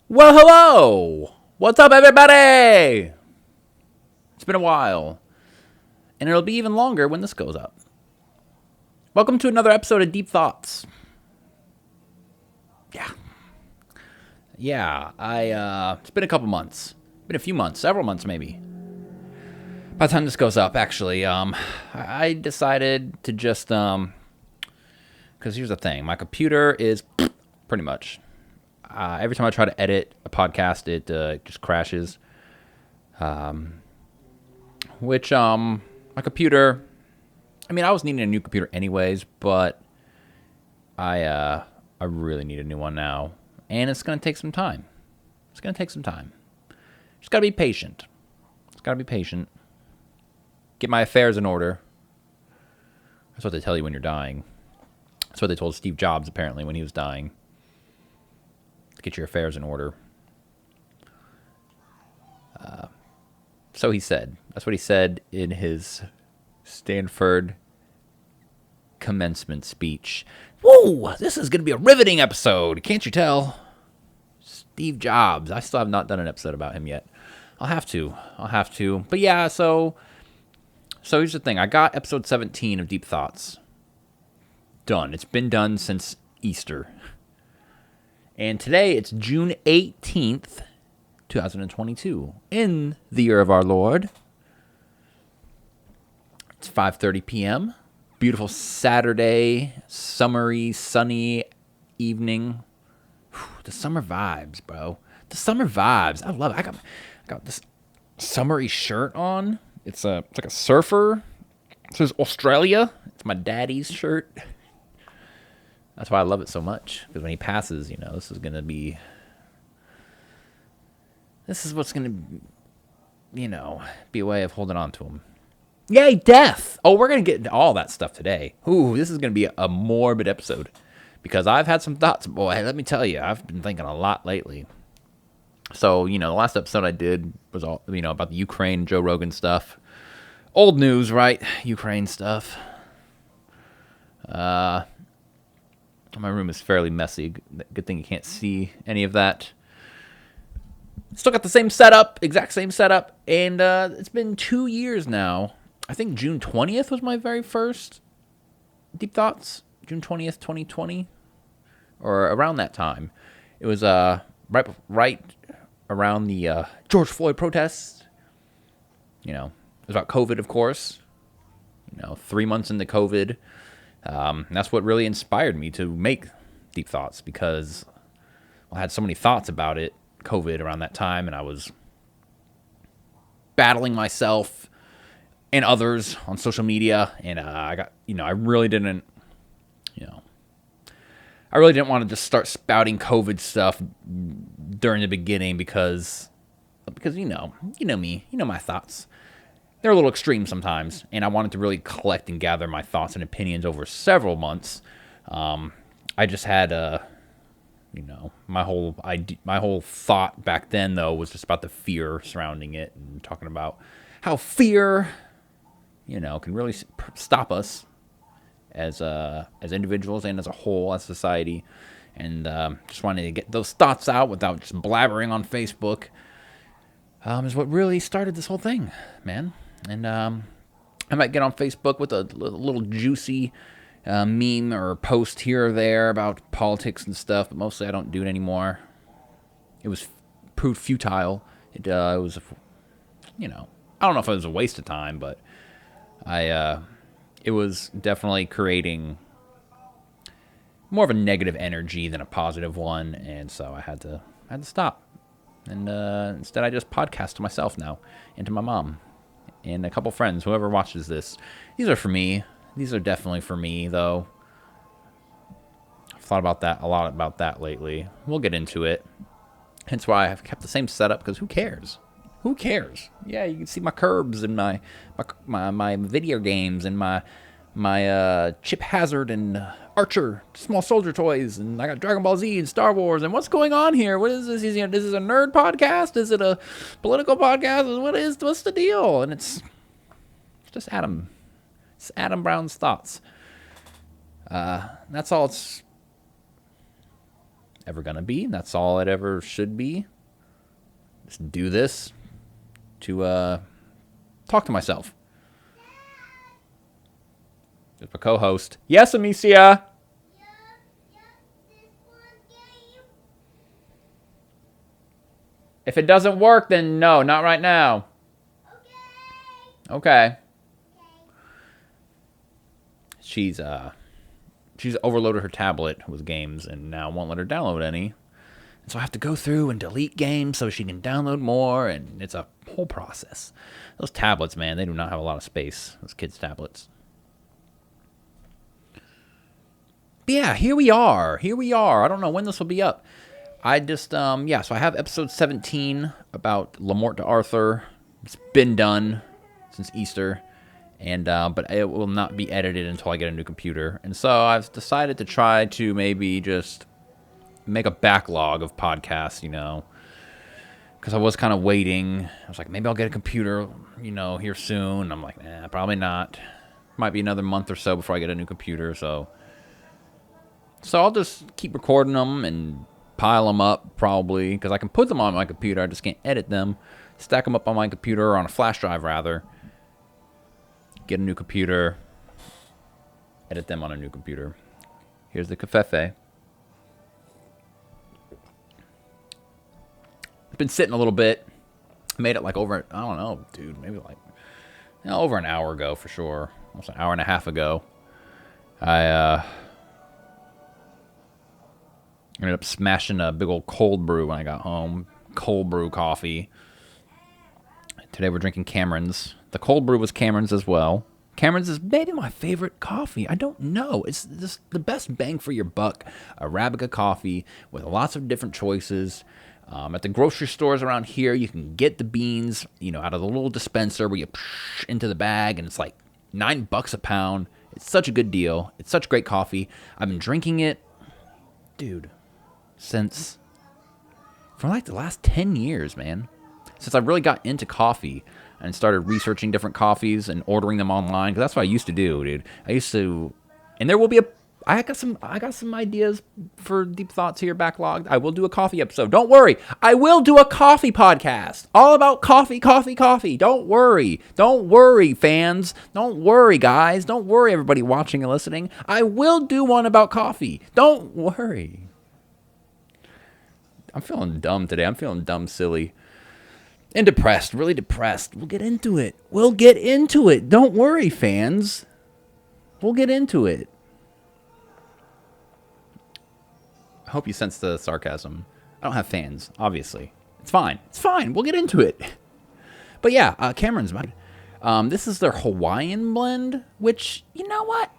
Well, hello! What's up, everybody? It's been a while, and it'll be even longer when this goes up. Welcome to another episode of Deep Thoughts. Yeah. It's been a couple months. Been a few months, several months maybe. By the time this goes up, actually, I decided to just, because here's the thing. My computer is pretty much, every time I try to edit a podcast, it just crashes. My computer, I was needing a new computer anyways, but I really need a new one now, and it's gonna take some time. Just gotta be patient. Get my affairs in order. That's what they tell you when you're dying. That's what they told Steve Jobs apparently when he was dying. Get your affairs in order. So he said. That's what he said in his Stanford commencement speech. Whoa, this is going to be a riveting episode. Can't you tell? Steve Jobs. I still have not done an episode about him yet. I'll have to. But yeah, so here's the thing. I got episode 17 of Deep Thoughts done. It's been done since Easter. And today it's June 18th, 2022, in the year of our Lord. It's 5:30 p.m. Beautiful Saturday, summery, sunny evening. Whew, the summer vibes, bro. The summer vibes. I love it. I got this summery shirt on. It's like a surfer. It says Australia. It's my daddy's shirt. That's why I love it so much. Because when he passes, this is what's going to, be a way of holding on to him. Yay, death! Oh, we're going to get into all that stuff today. Ooh, this is going to be a morbid episode. Because I've had some thoughts. Boy, let me tell you, I've been thinking a lot lately. So, the last episode I did was all, about the Ukraine, Joe Rogan stuff. Old news, right? Ukraine stuff. My room is fairly messy. Good thing you can't see any of that. Still got the same setup, exact same setup, and it's been 2 years now. I think June 20th was my very first Deep Thoughts. June 20th, 2020, or around that time. It was right around the George Floyd protests. It was about COVID, of course. 3 months into COVID. That's what really inspired me to make Deep Thoughts, because I had so many thoughts about it, COVID, around that time, and I was battling myself and others on social media, and I really didn't want to just start spouting COVID stuff during the beginning because you know me, my thoughts. They're a little extreme sometimes, and I wanted to really collect and gather my thoughts and opinions over several months. I just had, my whole thought back then, though, was just about the fear surrounding it, and talking about how fear, can really stop us as individuals and as a whole, as society. And just wanted to get those thoughts out without just blabbering on Facebook. Is what really started this whole thing, man. And I might get on Facebook with a little juicy meme or post here or there about politics and stuff, but mostly I don't do it anymore. It was proved futile. It was, I don't know if it was a waste of time, but it was definitely creating more of a negative energy than a positive one, and so I had to stop. And instead, I just podcast to myself now, and to my mom, and a couple friends, whoever watches this. These are for me. These are definitely for me, though. I've thought about that a lot about that lately. We'll get into it. Hence why I've kept the same setup, because who cares? Who cares? Yeah, you can see my curbs and my video games and my Chip Hazard and Archer small soldier toys, and I got Dragon Ball Z and Star Wars. And what's going on here? What is this? Is this a nerd podcast? Is it a political podcast? What's the deal? And it's just Adam. It's Adam Brown's thoughts. That's all. ever going to be. That's all it ever should be. Just do this to talk to myself. Just a co-host. Yes, Amicia. If it doesn't work, then no, not right now. Okay. She's overloaded her tablet with games and now won't let her download any. And so I have to go through and delete games so she can download more, and it's a whole process. Those tablets, man, they do not have a lot of space. Those kids' tablets. But yeah, here we are. I don't know when this will be up. I just, so I have episode 17 about Lamort to Arthur. It's been done since Easter, and but it will not be edited until I get a new computer. And so I've decided to try to maybe just make a backlog of podcasts, because I was kind of waiting. I was like, maybe I'll get a computer, here soon. I'm like, nah, probably not. Might be another month or so before I get a new computer, so I'll just keep recording them and pile them up, probably, because I can put them on my computer. I just can't edit them. Stack them up on my computer, or on a flash drive, rather. Get a new computer. Edit them on a new computer. Here's the cafefe. It's been sitting a little bit. Made it like over, I don't know, dude, maybe like over an hour ago for sure. Almost an hour and a half ago. I ended up smashing a big old cold brew when I got home. Cold brew coffee. Today we're drinking Cameron's. The cold brew was Cameron's as well. Cameron's is maybe my favorite coffee. I don't know. It's just the best bang for your buck. Arabica coffee with lots of different choices. At the grocery stores around here, you can get the beans, out of the little dispenser where you push into the bag, and it's like $9 a pound. It's such a good deal. It's such great coffee. I've been drinking it, dude, for like the last 10 years, man. Since I really got into coffee and started researching different coffees and ordering them online, because that's what I used to do, dude. And there will be I got some ideas for deep thoughts here backlogged. I will do a coffee episode. Don't worry. I will do a coffee podcast. All about coffee. Don't worry, fans. Don't worry, guys. Don't worry, everybody watching and listening. I will do one about coffee. Don't worry. I'm feeling dumb today. I'm feeling dumb, silly, and depressed. Really depressed. We'll get into it. Don't worry, fans. We'll get into it. I hope you sense the sarcasm. I don't have fans, obviously. It's fine. We'll get into it. But yeah, Cameron's mine. This is their Hawaiian blend, which, you know what?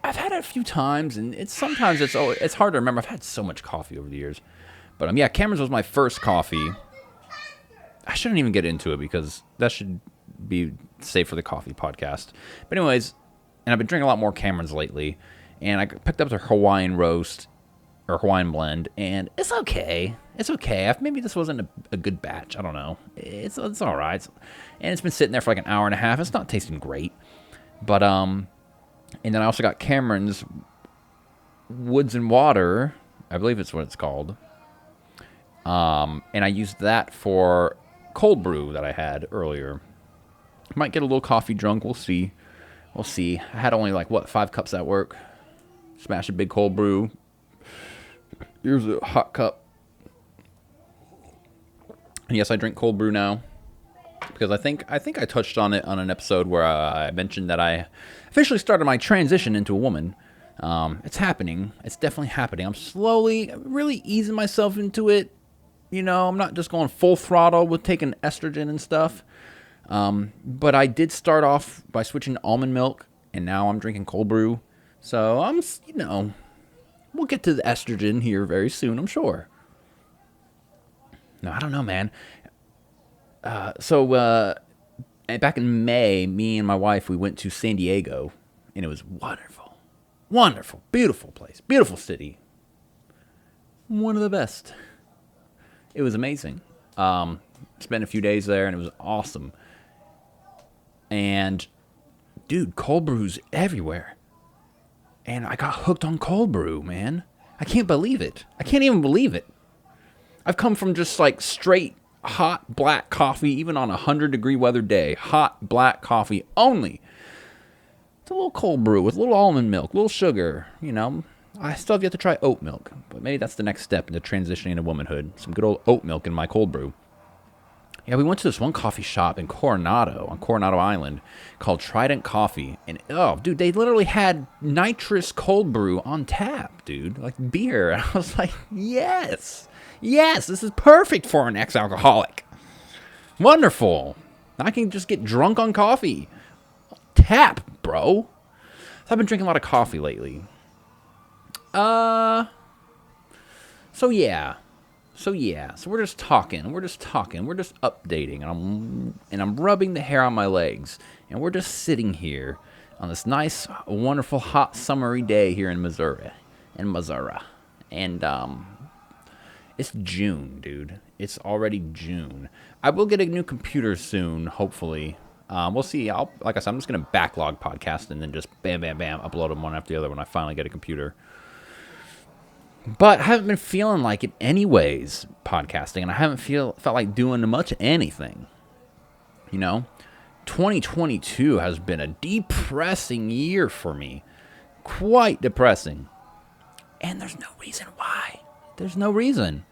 I've had it a few times, and it's hard to remember. I've had so much coffee over the years. But yeah, Cameron's was my first coffee. I shouldn't even get into it because that should be safe for the coffee podcast. But anyways, and I've been drinking a lot more Cameron's lately, and I picked up their Hawaiian roast or Hawaiian blend, and it's okay. Maybe this wasn't a good batch. I don't know. It's all right. And it's been sitting there for like an hour and a half. It's not tasting great. But and then I also got Cameron's Woods and Water. I believe it's what it's called. And I used that for cold brew that I had earlier. Might get a little coffee drunk. We'll see. I had only 5 cups at work. Smash a big cold brew. Here's a hot cup. And yes, I drink cold brew now because I think I touched on it on an episode where I mentioned that I officially started my transition into a woman. It's happening. It's definitely happening. I'm slowly, really easing myself into it. I'm not just going full throttle with taking estrogen and stuff. But I did start off by switching to almond milk, and now I'm drinking cold brew. So I'm, we'll get to the estrogen here very soon, I'm sure. No, I don't know, man. So back in May, me and my wife, we went to San Diego, and it was wonderful. Wonderful. Beautiful place. Beautiful city. One of the best. It was amazing. Spent a few days there, and it was awesome. And, dude, cold brew's everywhere. And I got hooked on cold brew, man. I can't believe it. I can't even believe it. I've come from just like straight hot black coffee, even on a 100-degree weather day. Hot black coffee only. It's a little cold brew with a little almond milk, a little sugar, you know. I still have yet to try oat milk, but maybe that's the next step into transitioning into womanhood. Some good old oat milk in my cold brew. Yeah, we went to this one coffee shop in Coronado, on Coronado Island, called Trident Coffee. And, oh, dude, they literally had nitrous cold brew on tap, dude. Like beer. And I was like, yes. Yes, this is perfect for an ex-alcoholic. Wonderful. I can just get drunk on coffee. Tap, bro. So I've been drinking a lot of coffee lately. So we're just talking, we're just updating, and I'm rubbing the hair on my legs, and we're just sitting here on this nice, wonderful, hot, summery day here in Missouri, and it's June, dude. It's already June. I will get a new computer soon, hopefully. We'll see. Like I said, I'm just gonna backlog podcast and then just bam, upload them one after the other when I finally get a computer. But I haven't been feeling like it anyways, podcasting, and I haven't felt like doing much anything. You know? 2022 has been a depressing year for me. Quite depressing. And there's no reason why. There's no reason.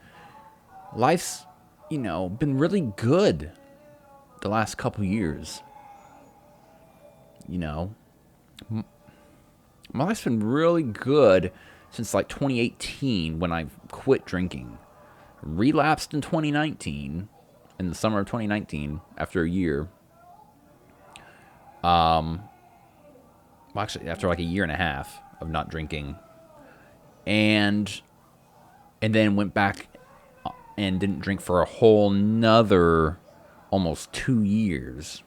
Life's, been really good the last couple years. My life's been really good since like 2018 when I quit drinking. Relapsed in 2019, in the summer of 2019, after a year. Actually, after like a year and a half of not drinking. And then went back and didn't drink for a whole nother almost 2 years.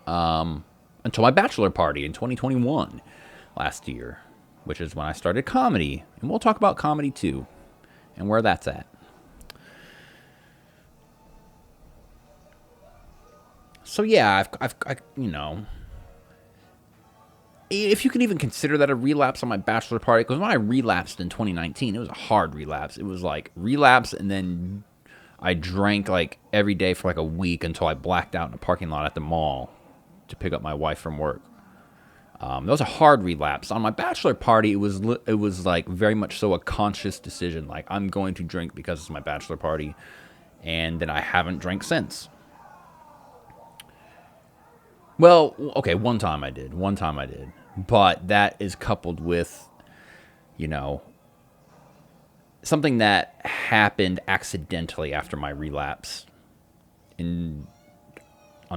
Until my bachelor party in 2021 last year, which is when I started comedy. And we'll talk about comedy too, and where that's at. So yeah, I've if you can even consider that a relapse on my bachelor party, because when I relapsed in 2019, it was a hard relapse. It was like relapse, and then I drank like every day for like a week until I blacked out in a parking lot at the mall to pick up my wife from work. That was a hard relapse. On my bachelor party, it was like very much so a conscious decision. Like, I'm going to drink because it's my bachelor party, and then I haven't drank since. Well, okay, one time I did, but that is coupled with, something that happened accidentally after my relapse on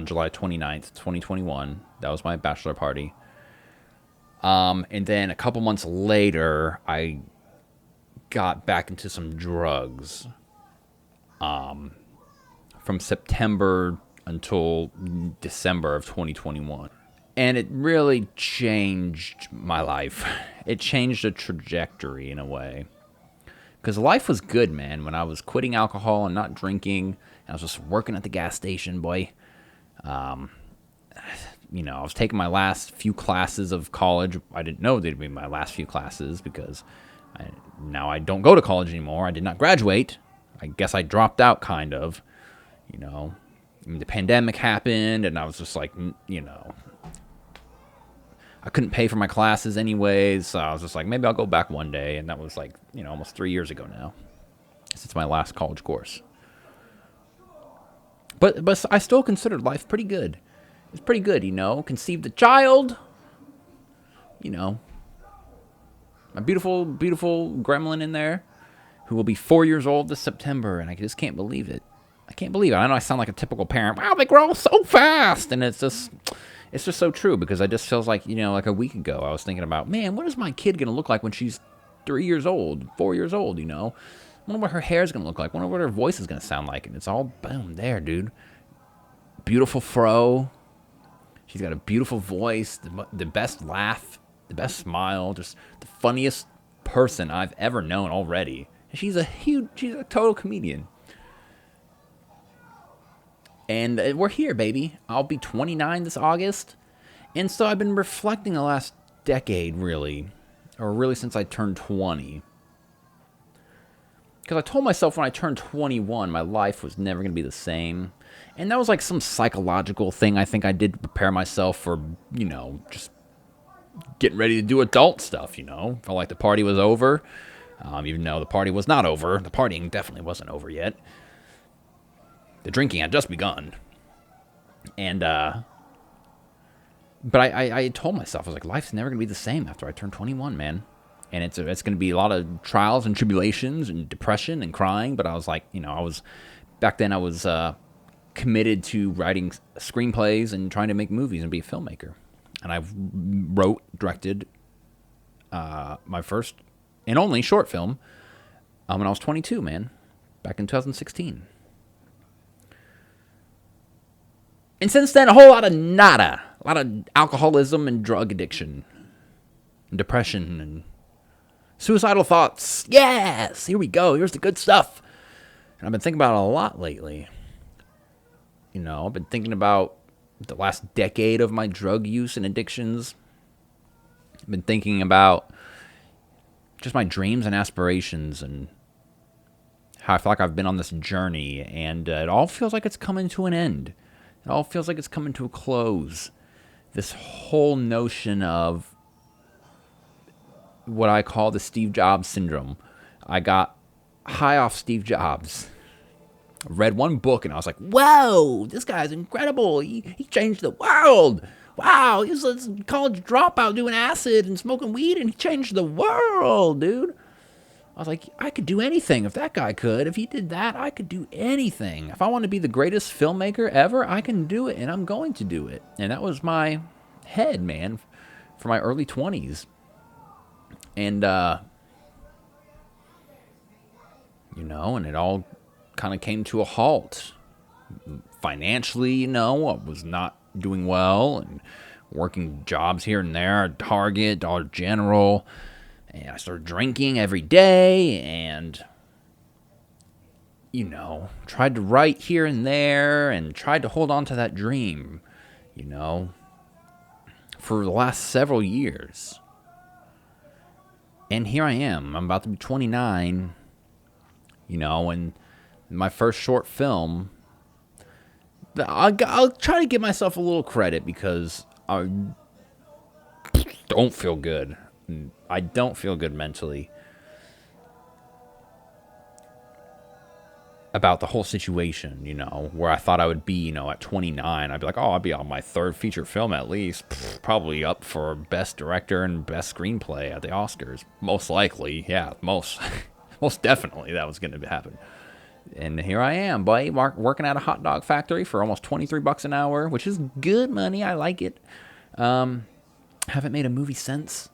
July 29th, 2021. That was my bachelor party. And then a couple months later, I got back into some drugs. From September until December of 2021. And it really changed my life. It changed the trajectory in a way. Because life was good, man, when I was quitting alcohol and not drinking. And I was just working at the gas station, boy. I was taking my last few classes of college. I didn't know they'd be my last few classes because now I don't go to college anymore. I did not graduate. I guess I dropped out, kind of. The pandemic happened, and I was just like, I couldn't pay for my classes anyways, so I was just like, maybe I'll go back one day, and that was like, almost 3 years ago now, since my last college course. But I still considered life pretty good. It's pretty good, conceived a child, my beautiful, beautiful gremlin in there, who will be 4 years old this September, and I just can't believe it. I know I sound like a typical parent. Wow, they grow so fast. And it's just so true, because I just feels like, like a week ago, I was thinking about, man, what is my kid going to look like when she's 3 years old, 4 years old, I wonder what her hair is going to look like. I wonder what her voice is going to sound like. And it's all, boom, there, dude. Beautiful fro. She's got a beautiful voice, the best laugh, the best smile, just the funniest person I've ever known already. And she's a total comedian. And we're here, baby. I'll be 29 this August. And so I've been reflecting the last decade, really. or really since I turned 20. Because I told myself when I turned 21, my life was never going to be the same. And that was like some psychological thing I think I did to prepare myself for, just getting ready to do adult stuff, Felt like the party was over. Even though the party was not over. The partying definitely wasn't over yet. The drinking had just begun. And, but I told myself, I was like, life's never going to be the same after I turn 21, man. And it's going to be a lot of trials and tribulations and depression and crying. But I was like, back then I was committed to writing screenplays and trying to make movies and be a filmmaker. And I wrote, directed my first and only short film when I was 22, man, back in 2016. And since then, a whole lot of nada. A lot of alcoholism and drug addiction. And depression and suicidal thoughts. Yes! Here we go. Here's the good stuff. And I've been thinking about it a lot lately. I've been thinking about the last decade of my drug use and addictions. I've been thinking about just my dreams and aspirations and how I feel like I've been on this journey. And it all feels like it's coming to an end. It all feels like it's coming to a close. This whole notion of what I call the Steve Jobs syndrome. I got high off Steve Jobs. I read one book and I was like, whoa, this guy's incredible. He changed the world. Wow, he was a college dropout doing acid and smoking weed and he changed the world, dude. I was like, I could do anything if that guy could. If he did that, I could do anything. If I want to be the greatest filmmaker ever, I can do it, and I'm going to do it. And that was my head, man, for my early 20s. And, and it all kind of came to a halt. Financially, I was not doing well, and working jobs here and there at Target, Dollar General. And I started drinking every day and, tried to write here and there and tried to hold on to that dream, for the last several years. And here I am. I'm about to be 29, and my first short film. I'll try to give myself a little credit because I don't feel good. I don't feel good mentally about the whole situation, where I thought I would be, at 29. I'd be like, I'll be on my third feature film at least, probably up for Best Director and Best Screenplay at the Oscars. Most likely, yeah, most definitely that was going to happen. And here I am, boy, working at a hot dog factory for almost $23 an hour, which is good money. I like it. Haven't made a movie since.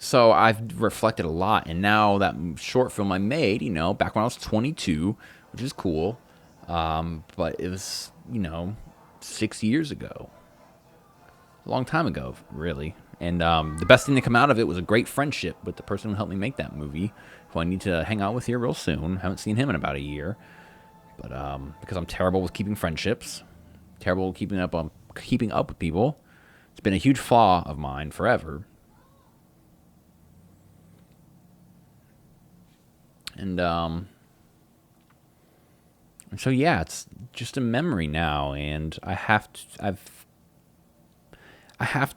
So I've reflected a lot, and now that short film I made, back when I was 22, which is cool, but it was, 6 years ago, a long time ago, really, and the best thing to come out of it was a great friendship with the person who helped me make that movie, who I need to hang out with here real soon. Haven't seen him in about a year, but because I'm terrible with keeping friendships. Terrible keeping up with people. It's been a huge flaw of mine forever. And so yeah, it's just a memory now, and I have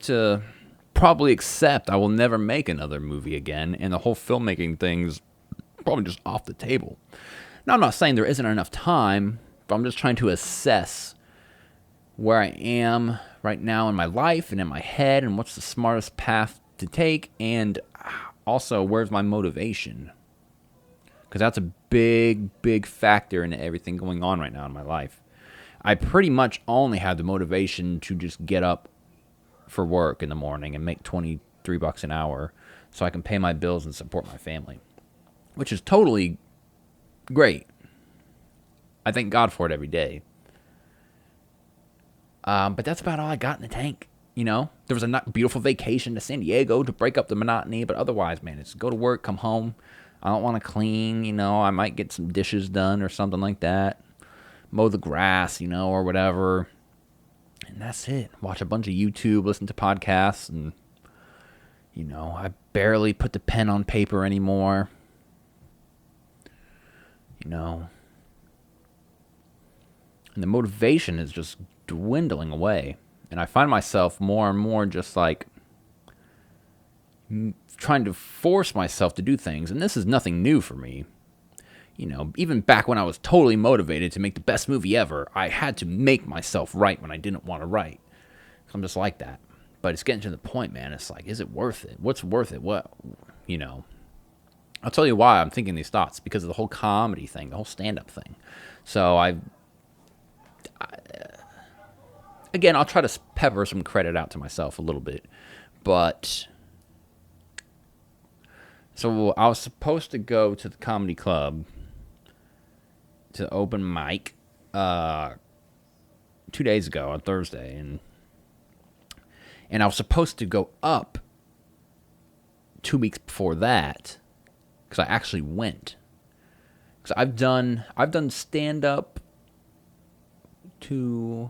to probably accept I will never make another movie again, and the whole filmmaking thing's probably just off the table. Now, I'm not saying there isn't enough time, but I'm just trying to assess where I am right now in my life and in my head, and what's the smartest path to take, and also where's my motivation, because that's a big factor in everything going on right now in my life. I pretty much only have the motivation to just get up for work in the morning and make $23 an hour so I can pay my bills and support my family, which is totally great. I thank God for it every day. But that's about all I got in the tank. There was a beautiful vacation to San Diego to break up the monotony, but otherwise, man, it's go to work, come home. I don't want to clean, I might get some dishes done or something like that. mow the grass, or whatever. And that's it. Watch a bunch of YouTube, listen to podcasts, and, I barely put the pen on paper anymore. And the motivation is just dwindling away. And I find myself more and more just like trying to force myself to do things. And this is nothing new for me. Even back when I was totally motivated to make the best movie ever, I had to make myself write when I didn't want to write. I'm just like that. But it's getting to the point, man. It's like, is it worth it? What's worth it? What, I'll tell you why I'm thinking these thoughts. Because of the whole comedy thing, the whole stand-up thing. So again, I'll try to pepper some credit out to myself a little bit. But so I was supposed to go to the comedy club to open mic 2 days ago on Thursday, and I was supposed to go up 2 weeks before that because I actually went. Because I've done stand up 2,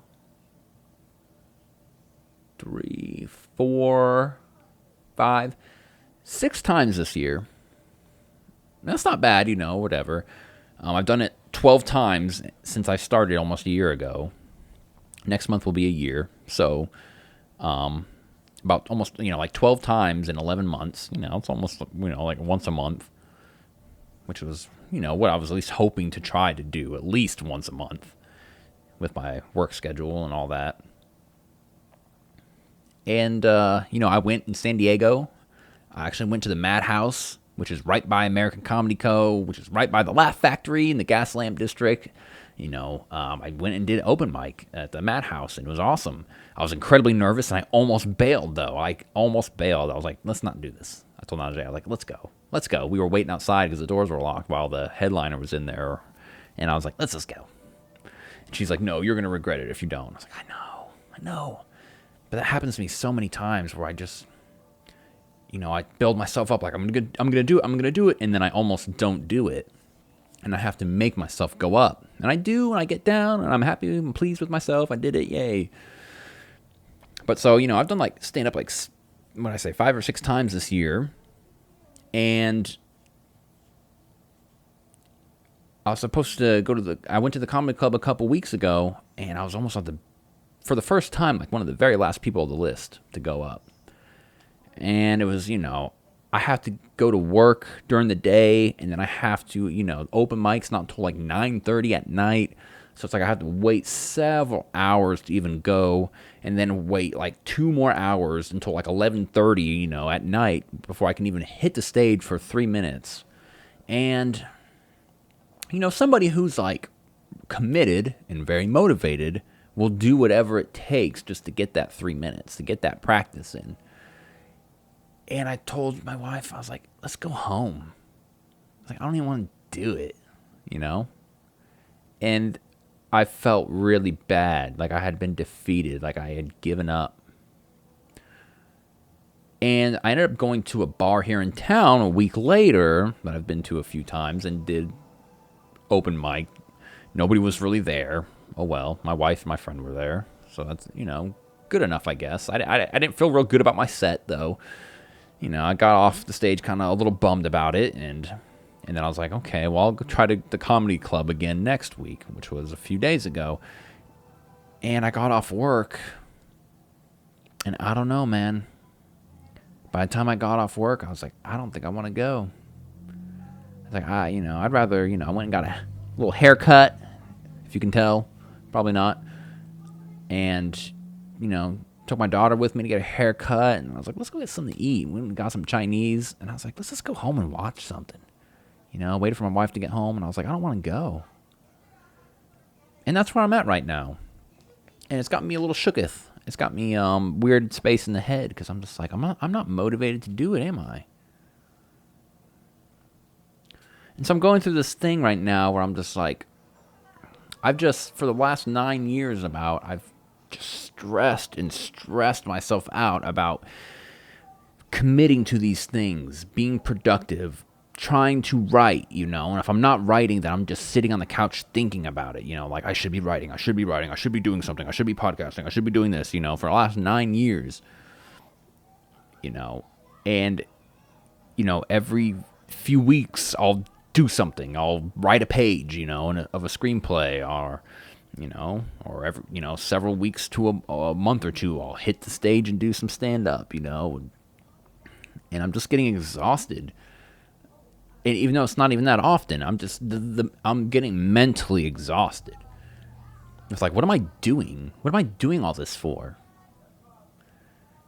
3, 4, 5, 6 times this year. That's not bad, whatever. I've done it 12 times since I started almost a year ago. Next month will be a year. So, about almost, like 12 times in 11 months. It's almost, like once a month. Which was, what I was at least hoping to try to do at least once a month with my work schedule and all that. And, I went in San Diego. I actually went to the Madhouse, which is right by American Comedy Co., which is right by the Laugh Factory in the Gaslamp District. I went and did open mic at the Madhouse, and it was awesome. I was incredibly nervous, and I almost bailed, though. I almost bailed. I was like, let's not do this. I told Najee, I was like, let's go. We were waiting outside because the doors were locked while the headliner was in there. And I was like, let's just go. And she's like, no, you're going to regret it if you don't. I was like, I know. But that happens to me so many times where I just... I build myself up like I'm gonna do it, and then I almost don't do it, and I have to make myself go up, and I do, and I get down, and I'm happy, I'm pleased with myself, I did it, yay. But so I've done like stand up 5 or 6 times this year, and I was supposed to I went to the comedy club a couple weeks ago, and I was almost for the first time, like one of the very last people on the list to go up. And it was, I have to go to work during the day, and then I have to, open mics not until like 9:30 at night. So it's like I have to wait several hours to even go, and then wait like 2 more hours until like 11:30, at night before I can even hit the stage for 3 minutes. And, somebody who's like committed and very motivated will do whatever it takes just to get that 3 minutes, to get that practice in. And I told my wife, I was like, let's go home. I was like, I don't even want to do it, And I felt really bad, like I had been defeated, like I had given up. And I ended up going to a bar here in town a week later, that I've been to a few times, and did open mic. Nobody was really there. Oh well, my wife and my friend were there. So that's, good enough, I guess. I didn't feel real good about my set, though. I got off the stage kind of a little bummed about it, and then I was like, okay, well, I'll go try the comedy club again next week, which was a few days ago. And I got off work, and I don't know, man. By the time I got off work, I was like, I don't think I want to go. I was like, I'd rather, I went and got a little haircut, if you can tell. Probably not. And, took my daughter with me to get a haircut, and I was like, let's go get something to eat. We went and got some Chinese, and I was like, let's just go home and watch something. Waited for my wife to get home, and I was like, I don't want to go. And that's where I'm at right now. And it's got me a little shooketh. It's got me weird space in the head, because I'm just like, I'm not motivated to do it, am I? And so I'm going through this thing right now where I'm just like, for the last 9 years I've just stressed myself out about committing to these things, being productive, trying to write, and if I'm not writing, then I'm just sitting on the couch thinking about it, like I should be writing, I should be writing, I should be doing something, I should be podcasting, I should be doing this, for the last 9 years, and, every few weeks I'll do something. I'll write a page, of a screenplay, or every, several weeks to a month or two, I'll hit the stage and do some stand-up, and I'm just getting exhausted. And even though it's not even that often, I'm just I'm getting mentally exhausted. It's like, what am I doing? What am I doing all this for?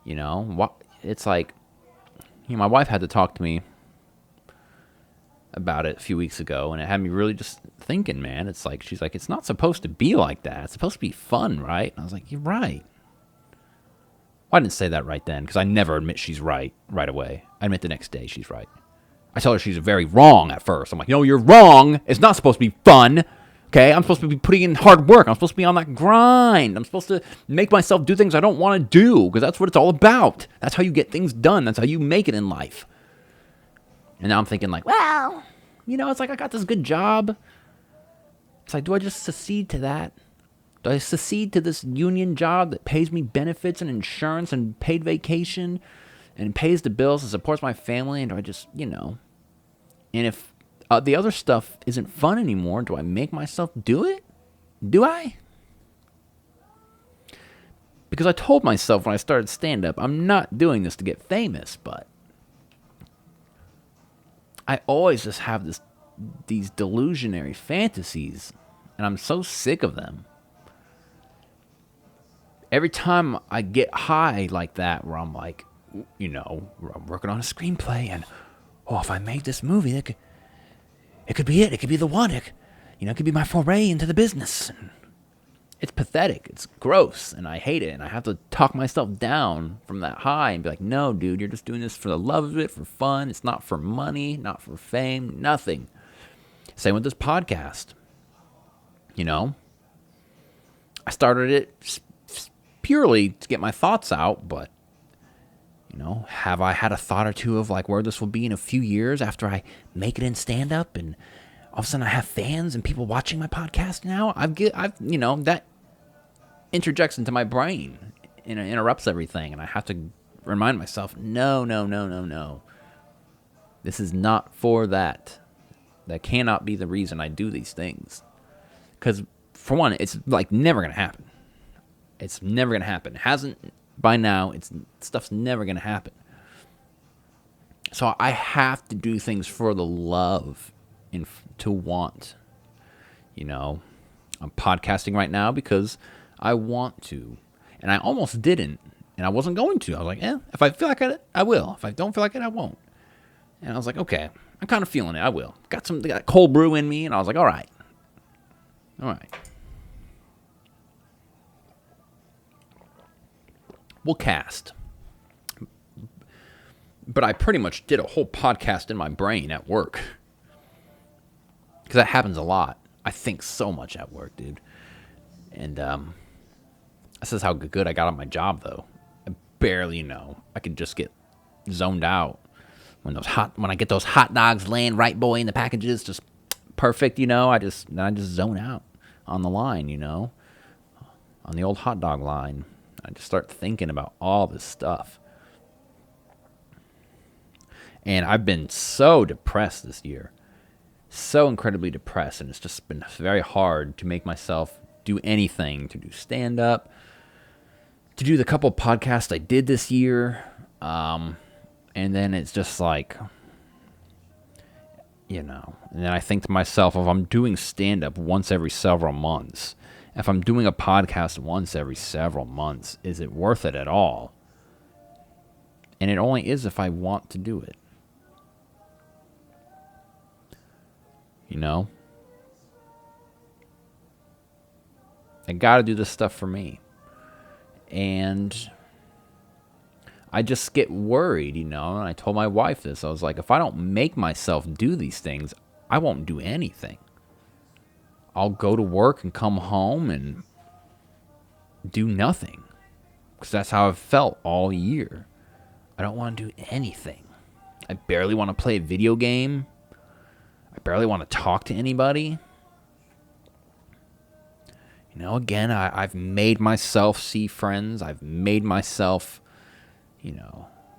What? It's like, my wife had to talk to me about it a few weeks ago, and it had me really just thinking, man. It's like, she's like, it's not supposed to be like that. It's supposed to be fun, right? And I was like, you're right. Well, I didn't say that right then, because I never admit she's right away. I admit the next day she's right. I tell her she's very wrong at first. I'm like, no, you're wrong. It's not supposed to be fun. Okay? I'm supposed to be putting in hard work. I'm supposed to be on that grind. I'm supposed to make myself do things I don't want to do, because that's what it's all about. That's how you get things done. That's how you make it in life. And now I'm thinking like, well, it's like I got this good job. It's like, do I just secede to that? Do I secede to this union job that pays me benefits and insurance and paid vacation and pays the bills and supports my family? And do I just, and if the other stuff isn't fun anymore, do I make myself do it? Do I? Because I told myself when I started stand-up, I'm not doing this to get famous, but I always just have these delusionary fantasies, and I'm so sick of them. Every time I get high like that, where I'm like, where I'm working on a screenplay, and if I made this movie, it could be it. It could be the one. It could be my foray into the business. And it's pathetic. It's gross, and I hate it. And I have to talk myself down from that high and be like, no, dude, you're just doing this for the love of it, for fun. It's not for money, not for fame, nothing. Same with this podcast. I started it purely to get my thoughts out, but, have I had a thought or two of like where this will be in a few years after I make it in stand-up and all of a sudden I have fans and people watching my podcast now? That interjects into my brain and it interrupts everything, and I have to remind myself, no. This is not for that. That cannot be the reason I do these things. Because, for one, it's like never going to happen. It's never going to happen. It hasn't by now. Stuff's never going to happen. So I have to do things for the love and to want. I'm podcasting right now because I want to. And I almost didn't. And I wasn't going to. I was like, if I feel like it, I will. If I don't feel like it, I won't. And I was like, okay, I'm kind of feeling it. I will. Got cold brew in me, and I was like, all right. We'll cast. But I pretty much did a whole podcast in my brain at work. Because that happens a lot. I think so much at work, dude. And this is how good I got on my job, though. I barely I could just get zoned out. When I get those hot dogs laying right, boy, in the packages, just perfect, I just zone out on the line, on the old hot dog line. I just start thinking about all this stuff. And I've been so depressed this year. So incredibly depressed. And it's just been very hard to make myself do anything. To do stand-up. To do the couple podcasts I did this year. And then it's just like, and then I think to myself, if I'm doing stand-up once every several months, if I'm doing a podcast once every several months, is it worth it at all? And it only is if I want to do it. I got to do this stuff for me. And I just get worried, and I told my wife this. I was like, if I don't make myself do these things, I won't do anything. I'll go to work and come home and do nothing. Because that's how I've felt all year. I don't want to do anything. I barely want to play a video game. I barely want to talk to anybody. You know, again, I've made myself see friends. I've made myself,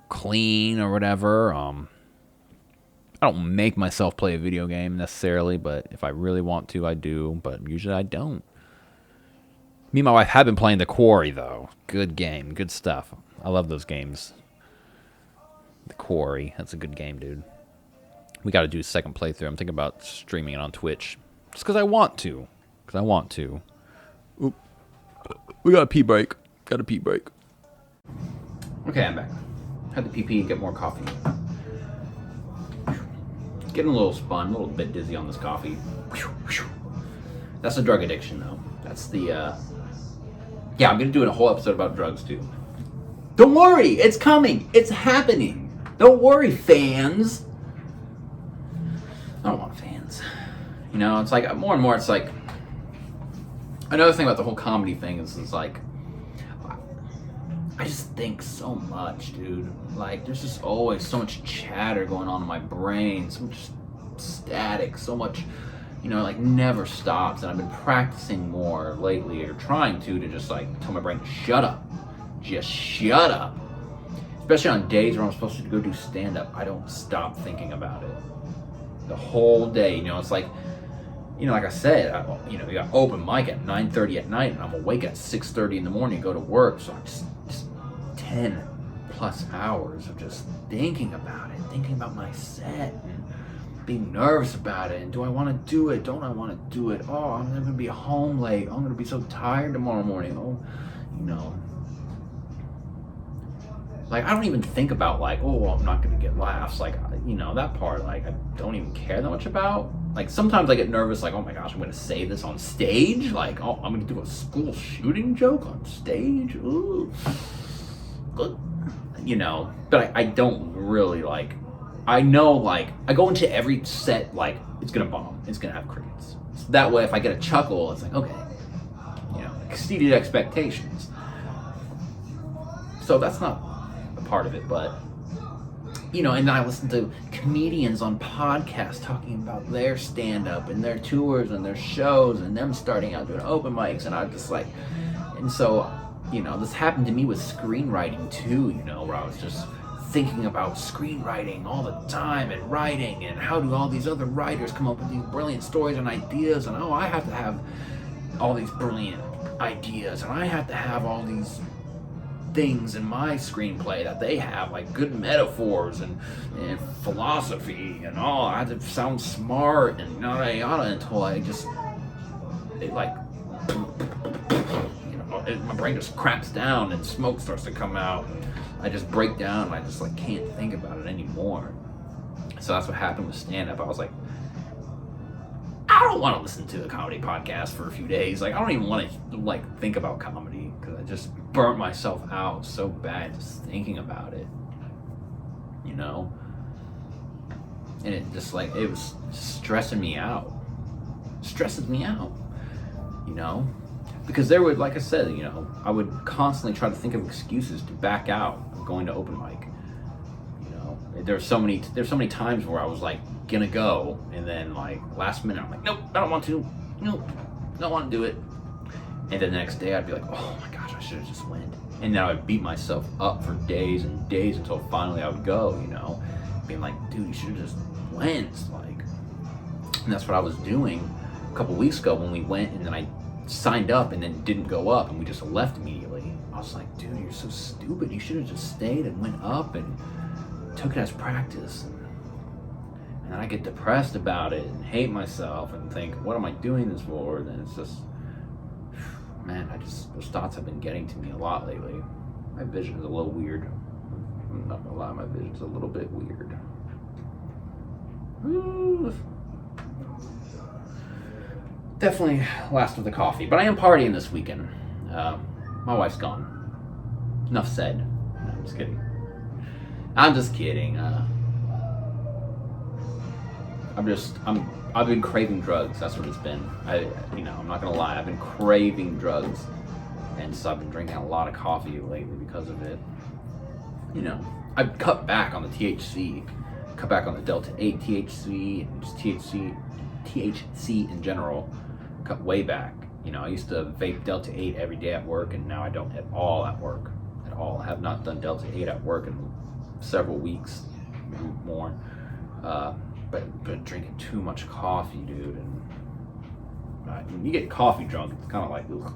clean or whatever. I don't make myself play a video game necessarily, but if I really want to, I do. But usually I don't. Me and my wife have been playing The Quarry, though. Good game. Good stuff. I love those games. The Quarry. That's a good game, dude. We got to do a second playthrough. I'm thinking about streaming it on Twitch. Just because I want to. Oop. We got a pee break. Okay, I'm back. Had the pee, get more coffee. Getting a little spun, a little bit dizzy on this coffee. That's the drug addiction, though. That's the, Yeah, I'm going to do a whole episode about drugs, too. Don't worry, it's coming. It's happening. Don't worry, fans. I don't want fans. It's like, more and more, it's like, another thing about the whole comedy thing is like, I just think so much, dude. Like, there's just always so much chatter going on in my brain, so much static, so much, like never stops. And I've been practicing more lately, or trying to just like tell my brain, shut up. Just shut up. Especially on days where I'm supposed to go do stand-up, I don't stop thinking about it. The whole day, it's like, like I said, we got open mic at 9:30 at night, and I'm awake at 6:30 in the morning to go to work. So I'm just 10 plus hours of just thinking about it, thinking about my set, and being nervous about it. And do I want to do it? Don't I want to do it? Oh, I'm going to be home late. I'm going to be so tired tomorrow morning. Oh, Like, I don't even think about, like, oh, I'm not going to get laughs. Like, that part, like, I don't even care that much about. Like, sometimes I get nervous, like, oh my gosh, I'm going to say this on stage. Like, oh, I'm going to do a school shooting joke on stage. Ooh. But I don't really, like, I know, like, I go into every set, like, it's going to bomb. It's going to have crickets. So that way, if I get a chuckle, it's like, okay. Exceeded expectations. So that's not part of it, but and then I listen to comedians on podcasts talking about their stand-up and their tours and their shows and them starting out doing open mics, and I'm just like, and so this happened to me with screenwriting too, where I was just thinking about screenwriting all the time and writing, and how do all these other writers come up with these brilliant stories and ideas, and I have to have all these brilliant ideas, and I have to have all these things in my screenplay that they have, like good metaphors and philosophy and all. I have to sound smart and yada yada until I just, my brain just cracks down and smoke starts to come out, and I just break down, and I just like can't think about it anymore. So that's what happened with stand-up. I was like, I don't want to listen to a comedy podcast for a few days. Like, I don't even want to like think about comedy, because I just burnt myself out so bad just thinking about it, and it just like, it was stressing me out. Stresses me out, because there would, like I said, I would constantly try to think of excuses to back out of going to open mic. There's so many times where I was like gonna go, and then like last minute I'm like, nope, I don't want to, nope, don't want to do it. And then the next day I'd be like, oh my gosh, I should have just went. And then I would beat myself up for days and days until finally I would go, being like, dude, you should have just went. Like, and that's what I was doing a couple weeks ago when we went, and then I signed up and then didn't go up, and we just left immediately. I was like, dude, you're so stupid. You should have just stayed and went up and took it as practice. And then I get depressed about it and hate myself and think, what am I doing this for? And then it's just, man, those thoughts have been getting to me a lot lately. My vision is a little weird. I'm not gonna lie, my vision's a little bit weird. Definitely last of the coffee, but I am partying this weekend. My wife's gone. Enough said. No, I'm just kidding. I've been craving drugs. That's what it's been. I'm not gonna lie. I've been craving drugs, and so I've been drinking a lot of coffee lately because of it. I've cut back on the THC, cut back on the Delta 8 THC, and just THC in general. Cut way back. You know, I used to vape Delta 8 every day at work, and now I don't at all at work. At all. I have not done Delta 8 at work in several weeks, maybe more. But drinking too much coffee, dude, and when you get coffee drunk, it's kind of like, ugh.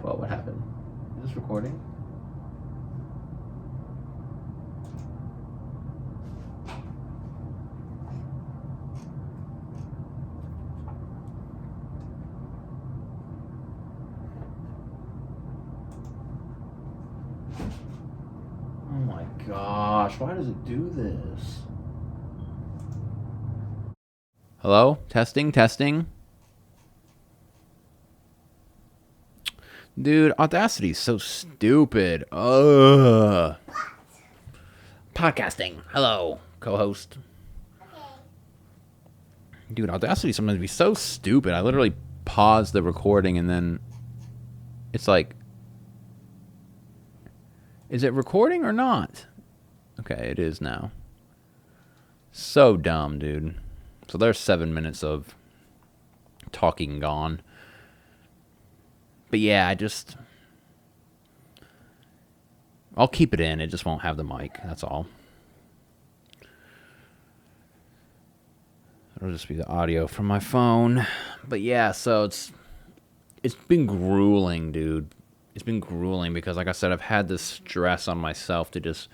Well, what happened? Is this recording? Oh my gosh, why does it do this? Hello? Testing, testing. Dude, Audacity's so stupid. Ugh. Podcasting. Hello, co-host. Okay. Dude, Audacity sometimes be so stupid. I literally pause the recording and then it's like, is it recording or not? Okay, it is now. So dumb, dude. So there's 7 minutes of talking gone. But yeah, I'll keep it in. It just won't have the mic. That's all. It'll just be the audio from my phone. But yeah, so it's been grueling, dude. It's been grueling because, like I said, I've had this stress on myself to just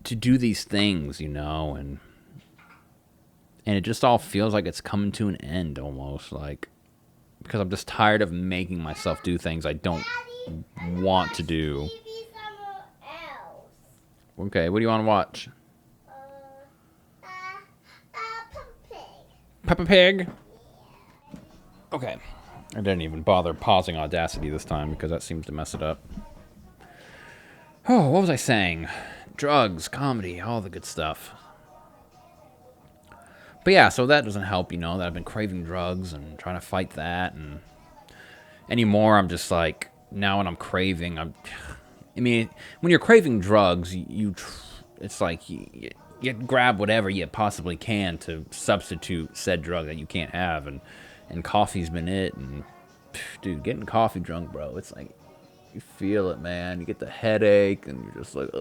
to do these things, you know, and it just all feels like it's coming to an end almost, like, because I'm just tired of making myself do things I don't want to do. Okay, what do you want to watch? Peppa Pig? Okay. I didn't even bother pausing Audacity this time because that seems to mess it up. Oh, what was I saying? Drugs, comedy, all the good stuff. But yeah, so that doesn't help, you know, that I've been craving drugs and trying to fight that. And anymore, I'm just like, now when I'm craving, I mean, when you're craving drugs, it's like you grab whatever you possibly can to substitute said drug that you can't have. And coffee's been it. And dude, getting coffee drunk, bro, it's like, you feel it, man. You get the headache and you're just like,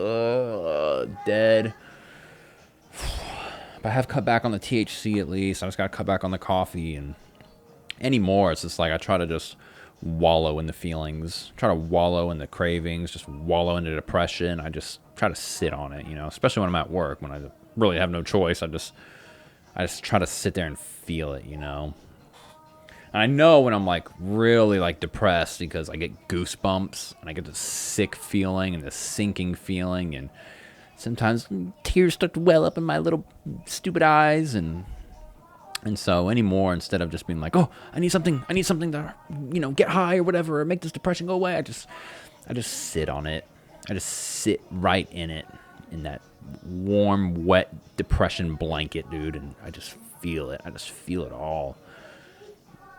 dead. But I have cut back on the THC at least. I just got to cut back on the coffee. And anymore, it's just like I try to just wallow in the feelings. Try to wallow in the cravings. Just wallow in the depression. I just try to sit on it, you know. Especially when I'm at work. When I really have no choice. I just try to sit there and feel it, you know. And I know when I'm like really like depressed because I get goosebumps. And I get this sick feeling and this sinking feeling. And sometimes tears start to well up in my little stupid eyes, and so anymore, instead of just being like, oh, I need something to, you know, get high or whatever, or make this depression go away, I just sit on it. I just sit right in it, in that warm, wet depression blanket, dude, and I just feel it. I just feel it all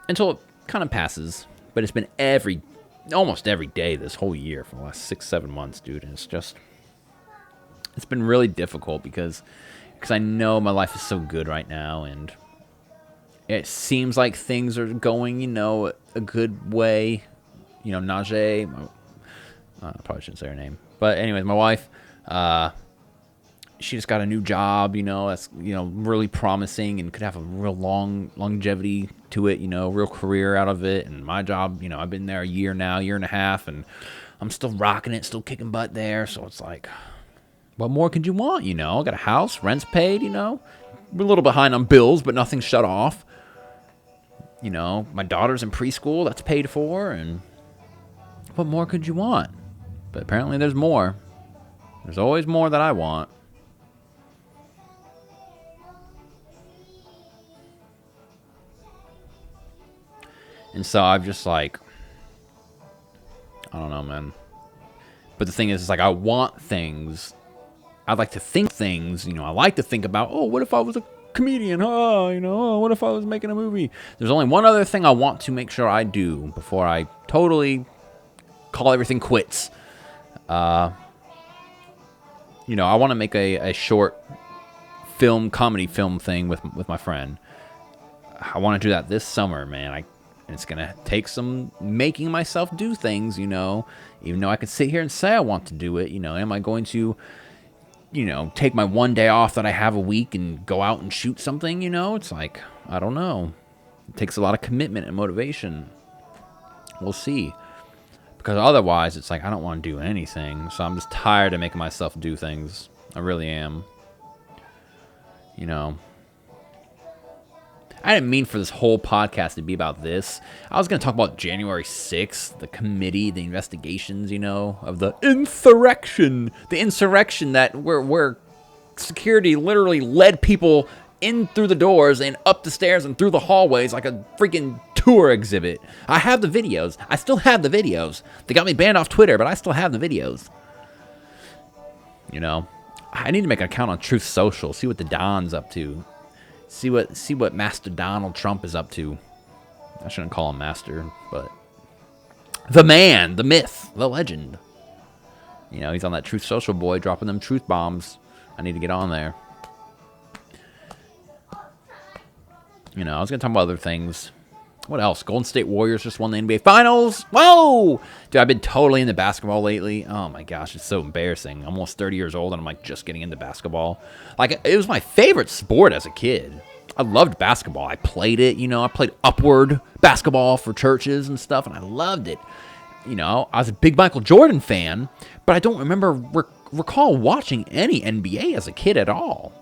until it kind of passes. But it's been almost every day this whole year for the last 6-7 months, dude, and it's been really difficult because I know my life is so good right now, and it seems like things are going, you know, a good way. You know, Najee, I probably shouldn't say her name, but anyways, my wife, she just got a new job, you know, that's, you know, really promising and could have a real long longevity to it, you know, real career out of it. And my job, you know, I've been there a year now, year and a half, and I'm still rocking it, still kicking butt there. So it's like, what more could you want, you know? I got a house, rent's paid, you know? We're a little behind on bills, but nothing's shut off. You know, my daughter's in preschool, that's paid for, and what more could you want? But apparently there's more. There's always more that I want. And so I'm just like, I don't know, man. But the thing is, it's like I want things. I like to think things, you know, I like to think about, oh, what if I was a comedian? Oh, you know, what if I was making a movie? There's only one other thing I want to make sure I do before I totally call everything quits. I want to make a short comedy film thing with my friend. I want to do that this summer, man. And it's going to take some making myself do things, even though I could sit here and say I want to do it. Am I going to, take my one day off that I have a week and go out and shoot something? It's like, I don't know. It takes a lot of commitment and motivation. We'll see. Because otherwise, it's like I don't want to do anything. So I'm just tired of making myself do things. I really am. I didn't mean for this whole podcast to be about this. I was going to talk about January 6th, the committee, the investigations, of the insurrection. The insurrection that where security literally led people in through the doors and up the stairs and through the hallways like a freaking tour exhibit. I have the videos. I still have the videos. They got me banned off Twitter, but I still have the videos. I need to make an account on Truth Social, see what the Don's up to. See what Master Donald Trump is up to. I shouldn't call him Master, but the man, the myth, the legend. He's on that Truth Social boy, dropping them truth bombs. I need to get on there. I was gonna talk about other things. What else? Golden State Warriors just won the NBA Finals. Whoa! Dude, I've been totally into basketball lately. Oh my gosh, it's so embarrassing. I'm almost 30 years old and I'm like just getting into basketball. Like, it was my favorite sport as a kid. I loved basketball. I played it, I played upward basketball for churches and stuff, and I loved it. I was a big Michael Jordan fan, but I don't recall watching any NBA as a kid at all.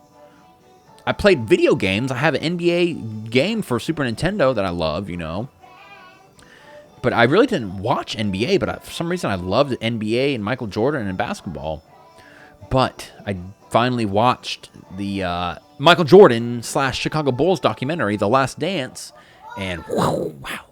I played video games. I have an NBA game for Super Nintendo that I love, But I really didn't watch NBA, but for some reason I loved NBA and Michael Jordan and basketball. But I finally watched the Michael Jordan / Chicago Bulls documentary, The Last Dance, and wow.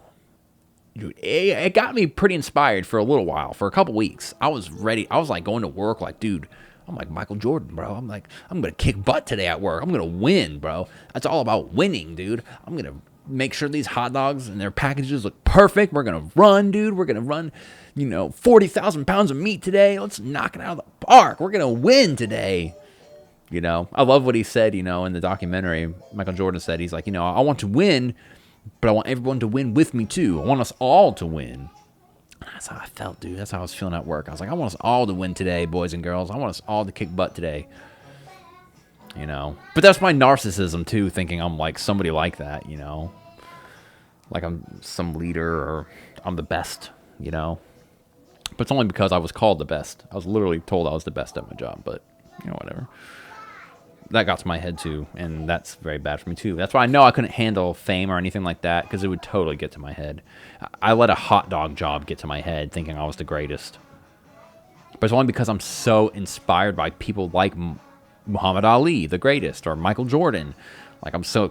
Dude, it got me pretty inspired for a little while, for a couple weeks. I was ready. I was like going to work like, dude, I'm like Michael Jordan, bro. I'm like, I'm going to kick butt today at work. I'm going to win, bro. That's all about winning, dude. I'm going to make sure these hot dogs and their packages look perfect. We're going to run, dude. We're going to run, 40,000 pounds of meat today. Let's knock it out of the park. We're going to win today. I love what he said, in the documentary. Michael Jordan said, he's like, I want to win, but I want everyone to win with me too. I want us all to win. That's how I felt, dude. That's how I was feeling at work. I was like, I want us all to win today, boys and girls. I want us all to kick butt today. But that's my narcissism, too, thinking I'm like somebody like that, Like I'm some leader or I'm the best, But it's only because I was called the best. I was literally told I was the best at my job, but, whatever. That got to my head, too, and that's very bad for me, too. That's why I know I couldn't handle fame or anything like that, because it would totally get to my head. I let a hot dog job get to my head, thinking I was the greatest. But it's only because I'm so inspired by people like Muhammad Ali, the greatest, or Michael Jordan. Like, I'm so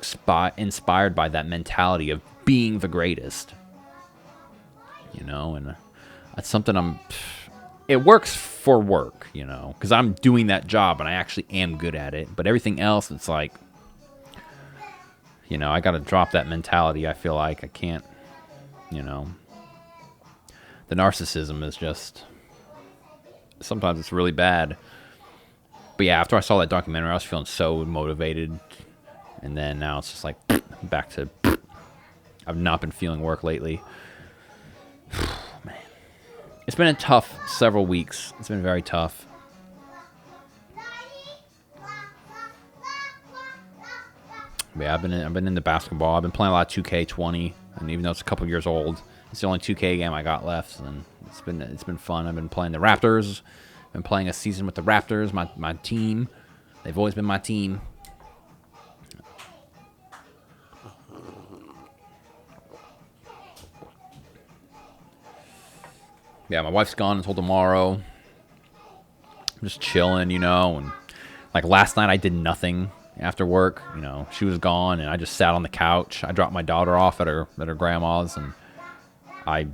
inspired by that mentality of being the greatest. And that's something it works for work, because I'm doing that job and I actually am good at it. But everything else, it's like, I got to drop that mentality. I feel like I can't, the narcissism is just, sometimes it's really bad. But yeah, after I saw that documentary, I was feeling so motivated. And then now it's just like, back to, I've not been feeling work lately. Man. It's been a tough several weeks. It's been very tough. But yeah, I've been into basketball. I've been playing a lot of 2K20, and even though it's a couple years old, it's the only 2K game I got left, and it's been fun. I've been playing the Raptors. Been playing a season with the Raptors, my team. They've always been my team. Yeah, my wife's gone until tomorrow. I'm just chilling, and like last night I did nothing after work. She was gone, and I just sat on the couch. I dropped my daughter off at her grandma's, and I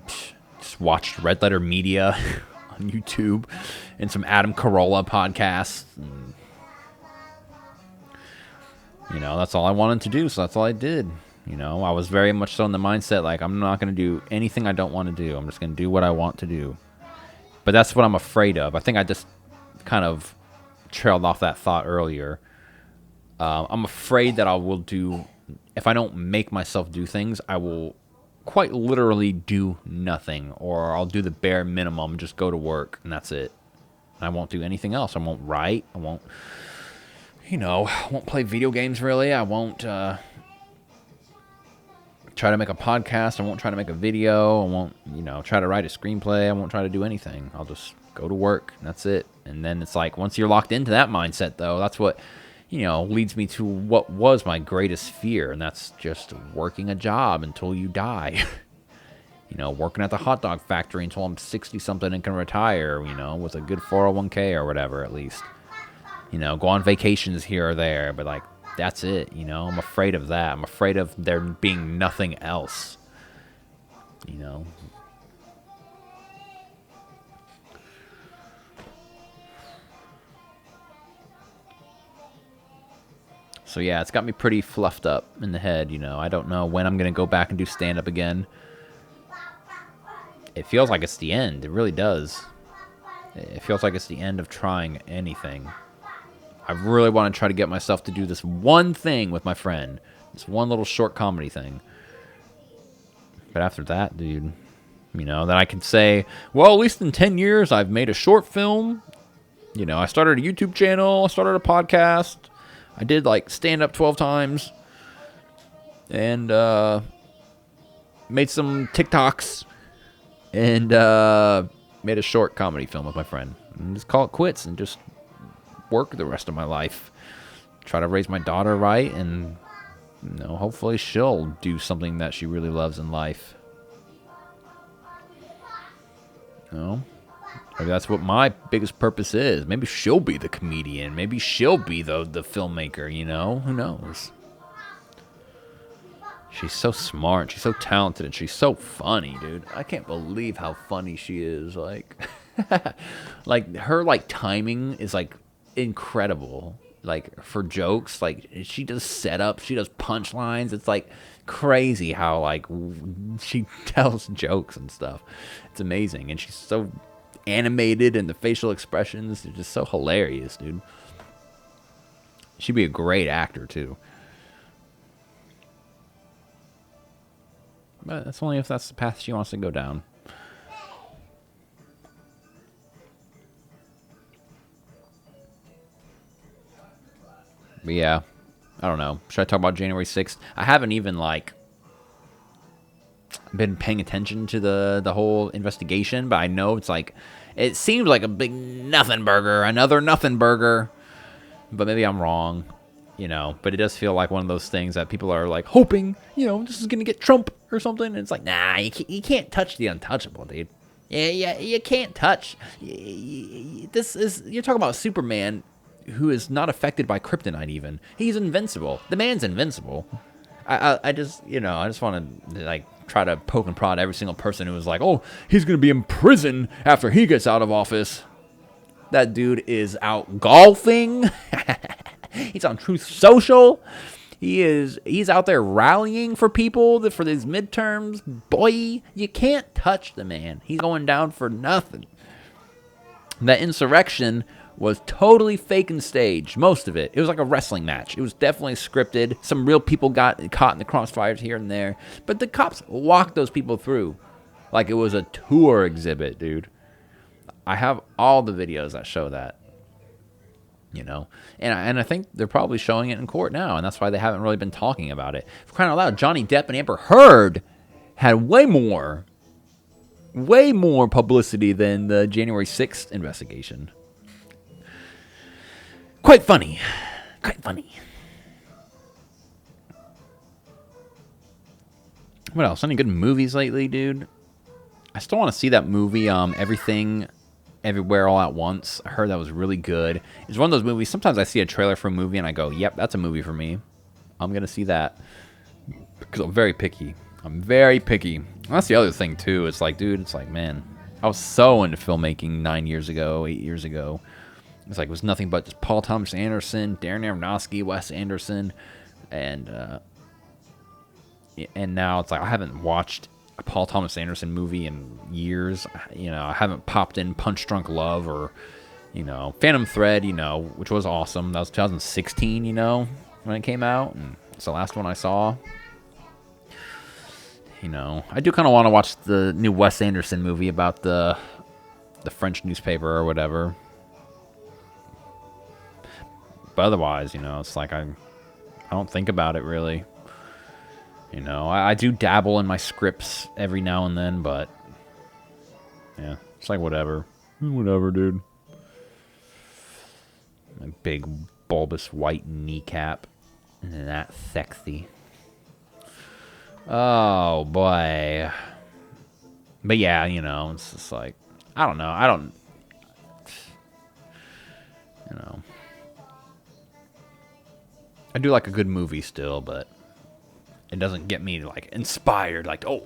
just watched Red Letter Media on YouTube and some Adam Carolla podcasts. And, that's all I wanted to do, so that's all I did. I was very much so in the mindset, like, I'm not going to do anything I don't want to do. I'm just going to do what I want to do. But that's what I'm afraid of. I think I just kind of trailed off that thought earlier. I'm afraid that I will do, if I don't make myself do things, I will quite literally do nothing, or I'll do the bare minimum, just go to work, and that's it. I won't do anything else. I won't write. I won't, I won't play video games really. I won't try to make a podcast. I won't try to make a video. I won't, try to write a screenplay. I won't try to do anything. I'll just go to work, and that's it. And then it's like, once you're locked into that mindset, though, that's what, leads me to what was my greatest fear, and that's just working a job until you die. Working at the hot dog factory until I'm 60-something and can retire, with a good 401k or whatever, at least. Go on vacations here or there, but, like, that's it, I'm afraid of that. I'm afraid of there being nothing else, So, yeah, it's got me pretty fluffed up in the head, I don't know when I'm going to go back and do stand-up again. It feels like it's the end. It really does. It feels like it's the end of trying anything. I really want to try to get myself to do this one thing with my friend. This one little short comedy thing. But after that, dude, then I can say, well, at least in 10 years, I've made a short film. I started a YouTube channel. I started a podcast. I did, like, stand-up 12 times. And made some TikToks. And made a short comedy film with my friend. And just call it quits and just work the rest of my life. Try to raise my daughter right, and hopefully she'll do something that she really loves in life. Maybe that's what my biggest purpose is. Maybe she'll be the comedian. Maybe she'll be the filmmaker, Who knows? She's so smart. She's so talented, and she's so funny, dude. I can't believe how funny she is. Like, like her timing is like incredible. Like for jokes, like she does setups, she does punchlines. It's like crazy how like she tells jokes and stuff. It's amazing, and she's so animated, and the facial expressions are just so hilarious, dude. She'd be a great actor too. But that's only if that's the path she wants to go down. But yeah, I don't know. Should I talk about January 6th? I haven't even, been paying attention to the whole investigation, but I know it's it seems like a big nothing burger, another nothing burger. But maybe I'm wrong. But it does feel like one of those things that people are hoping, this is going to get Trump or something. And it's like, nah, you can't touch the untouchable, dude. Yeah, you can't touch. You're talking about Superman, who is not affected by kryptonite even. He's invincible. The man's invincible. I just want to, try to poke and prod every single person who was like, oh, he's going to be in prison after he gets out of office. That dude is out golfing. He's on Truth Social. He's out there rallying for people for these midterms. Boy, you can't touch the man. He's going down for nothing. That insurrection was totally fake and staged. Most of it. It was like a wrestling match. It was definitely scripted. Some real people got caught in the crossfires here and there. But the cops walked those people through like it was a tour exhibit, dude. I have all the videos that show that. And I think they're probably showing it in court now, and that's why they haven't really been talking about it. For crying out loud, Johnny Depp and Amber Heard had way more publicity than the January 6th investigation. Quite funny. What else? Any good movies lately, dude? I still want to see that movie, Everything Everywhere All at Once. I heard that was really good. It's one of those movies, sometimes I see a trailer for a movie and I go, yep, that's a movie for me. I'm going to see that. Because I'm very picky. And that's the other thing, too. It's like, dude, man, I was so into filmmaking 8 years ago. It's like, it was nothing but just Paul Thomas Anderson, Darren Aronofsky, Wes Anderson. And now it's like, I haven't watched a Paul Thomas Anderson movie in years. I haven't popped in Punch Drunk Love or, Phantom Thread, which was awesome. That was 2016, when it came out. And it's the last one I saw. I do kind of want to watch the new Wes Anderson movie about the French newspaper or whatever. But otherwise, it's like I don't think about it really. I do dabble in my scripts every now and then, but yeah, it's like whatever. Whatever, dude. My big bulbous white kneecap. Isn't that sexy? Oh, boy. But yeah, it's just like, I don't know. I do like a good movie still, but it doesn't get me, like, inspired, like, to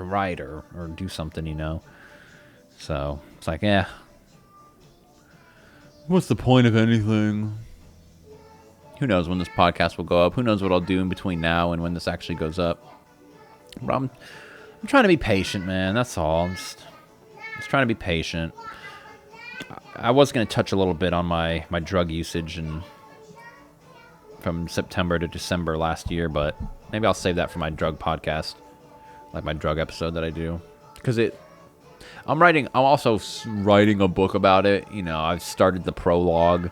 write or do something, So, it's like, what's the point of anything? Who knows when this podcast will go up? Who knows what I'll do in between now and when this actually goes up? But I'm trying to be patient, man. That's all. I'm just trying to be patient. I was going to touch a little bit on my drug usage and from September to December last year, but maybe I'll save that for my drug podcast, like my drug episode that I do, because I'm also writing a book about it. I've started the prologue.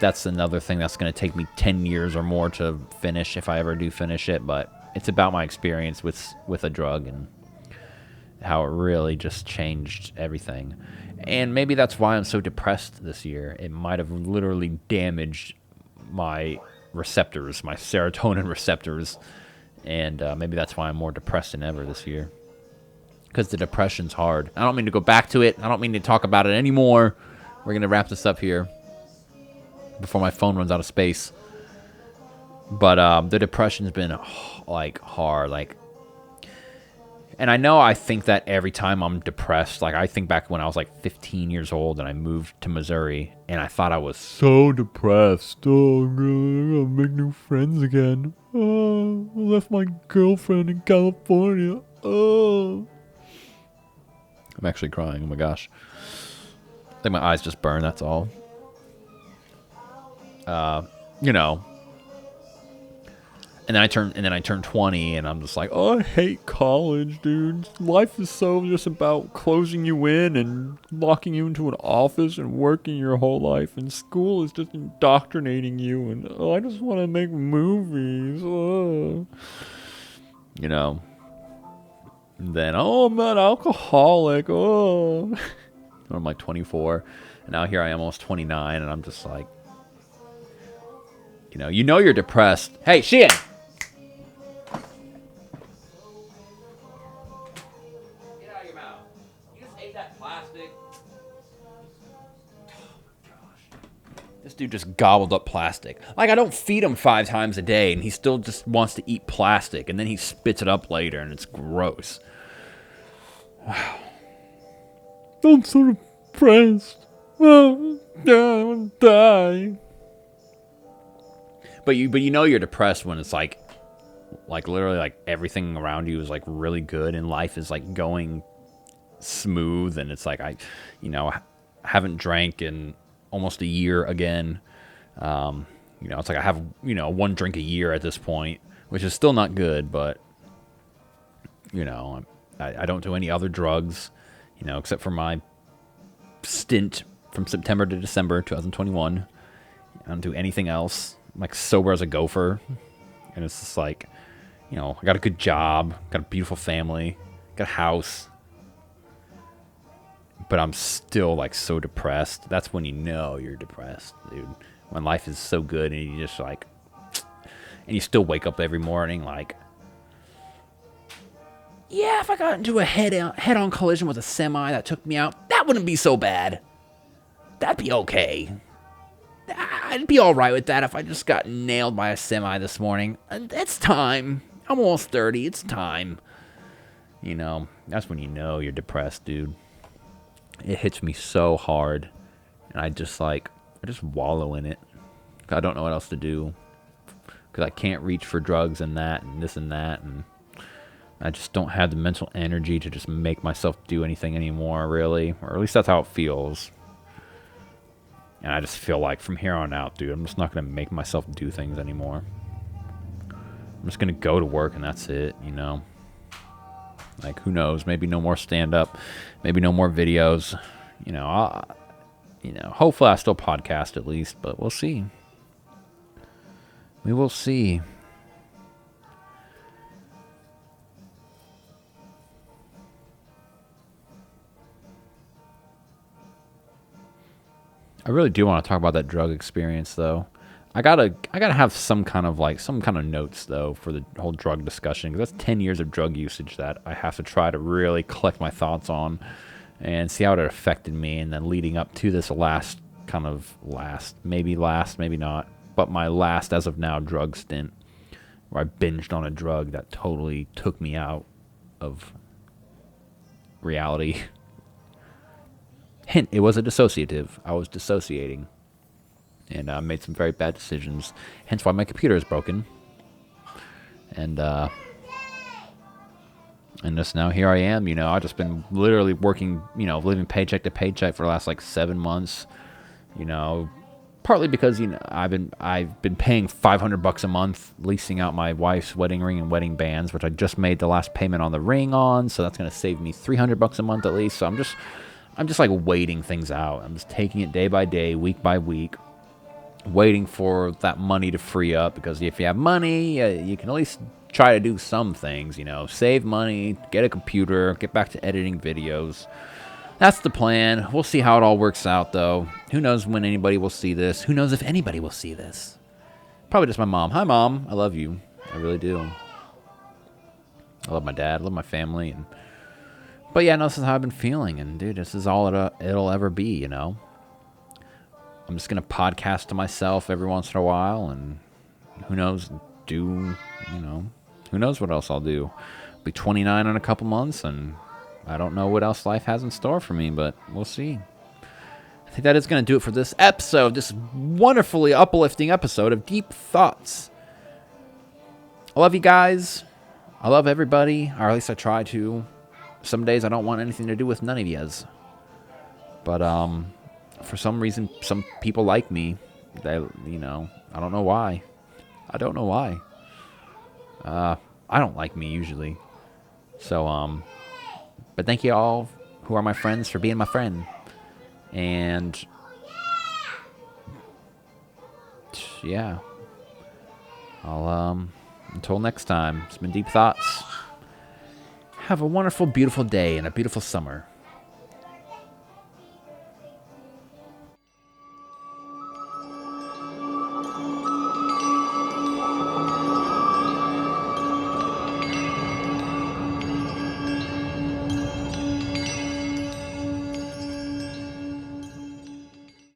That's another thing that's going to take me 10 years or more to finish if I ever do finish it, but it's about my experience with a drug and how it really just changed everything. And maybe that's why I'm so depressed this year. It might have literally damaged my receptors, my serotonin receptors, and maybe that's why I'm more depressed than ever this year. Because the depression's hard. I don't mean to go back to it. I don't mean to talk about it anymore. We're going to wrap this up here before my phone runs out of space. But the depression's been, like, hard. Like, and I think that every time I'm depressed, like, I think back when I was, like, 15 years old and I moved to Missouri, and I thought I was so depressed. Oh, God, I'm going to make new friends again. Oh, I left my girlfriend in California. Oh. I'm actually crying. Oh, my gosh. I think my eyes just burned, that's all. And then I turned 20, and I'm just like, oh, I hate college, dude. Life is so just about closing you in and locking you into an office and working your whole life. And school is just indoctrinating you. And I just want to make movies. And then, I'm an alcoholic. I'm like 24, and now here I am, almost 29, and I'm just like, you're depressed. Hey, Sheehan! Get out of your mouth. You just ate that plastic. Oh, my gosh. This dude just gobbled up plastic. Like, I don't feed him 5 times a day, and he still just wants to eat plastic, and then he spits it up later, and it's gross. Wow. I'm so depressed. Oh, I'm gonna die. But you're depressed when it's like literally like everything around you is like really good and life is like going smooth, and it's like I haven't drank in almost a year again. It's like I have 1 drink a year at this point, which is still not good, but I don't do any other drugs, except for my stint from September to December 2021. I don't do anything else. I'm like sober as a gopher, and it's just like, I got a good job, got a beautiful family, got a house, but I'm still like so depressed. That's when you're depressed, dude. When life is so good and you just like, and you still wake up every morning like, yeah, if I got into a head-on collision with a semi that took me out, that wouldn't be so bad. That'd be okay. I'd be all right with that if I just got nailed by a semi this morning. It's time. I'm almost 30. It's time. That's when you're depressed, dude. It hits me so hard. And I just wallow in it. I don't know what else to do. Because I can't reach for drugs and that and this and that. And I just don't have the mental energy to just make myself do anything anymore, really. Or at least that's how it feels. And I just feel like from here on out, dude, I'm just not going to make myself do things anymore. I'm just going to go to work and that's it, you know? Like, who knows? Maybe no more stand-up. Maybe no more videos. You know, hopefully I still podcast at least, but we'll see. We will see. I really do want to talk about that drug experience, though. I gotta have some kind of notes though for the whole drug discussion, because that's 10 years of drug usage that I have to try to really collect my thoughts on and see how it affected me, and then leading up to this maybe not, but my last as of now drug stint where I binged on a drug that totally took me out of reality. Hint, it was a dissociative. I was dissociating. And made some very bad decisions. Hence why my computer is broken. And just now here I am. You know, I've just been literally working, you know, living paycheck to paycheck for the last like 7 months. You know, partly because, you know, I've been paying $500 a month leasing out my wife's wedding ring and wedding bands, which I just made the last payment on the ring on. So that's going to save me $300 a month at least. So I'm just like waiting things out. I'm just taking it day by day, week by week. Waiting for that money to free up, because if you have money, you can at least try to do some things, you know, save money, get a computer, get back to editing videos. That's the plan. We'll see how it all works out, though. Who knows when anybody will see this? Who knows if anybody will see this? Probably just my mom. Hi, Mom. I love you. I really do. I love my dad. I love my family. But yeah, no, this is how I've been feeling. And dude, this is all it'll ever be, you know? I'm just going to podcast to myself every once in a while, and who knows, who knows what else I'll do. I'll be 29 in a couple months, and I don't know what else life has in store for me, but we'll see. I think that is going to do it for this episode, this wonderfully uplifting episode of Deep Thoughts. I love you guys. I love everybody, or at least I try to. Some days I don't want anything to do with none of yous. But, for some reason, some people like me. They, you know, I don't know why. I don't like me usually. So, but thank you all who are my friends for being my friend. And, yeah. Until next time, it's been Deep Thoughts. Have a wonderful, beautiful day and a beautiful summer.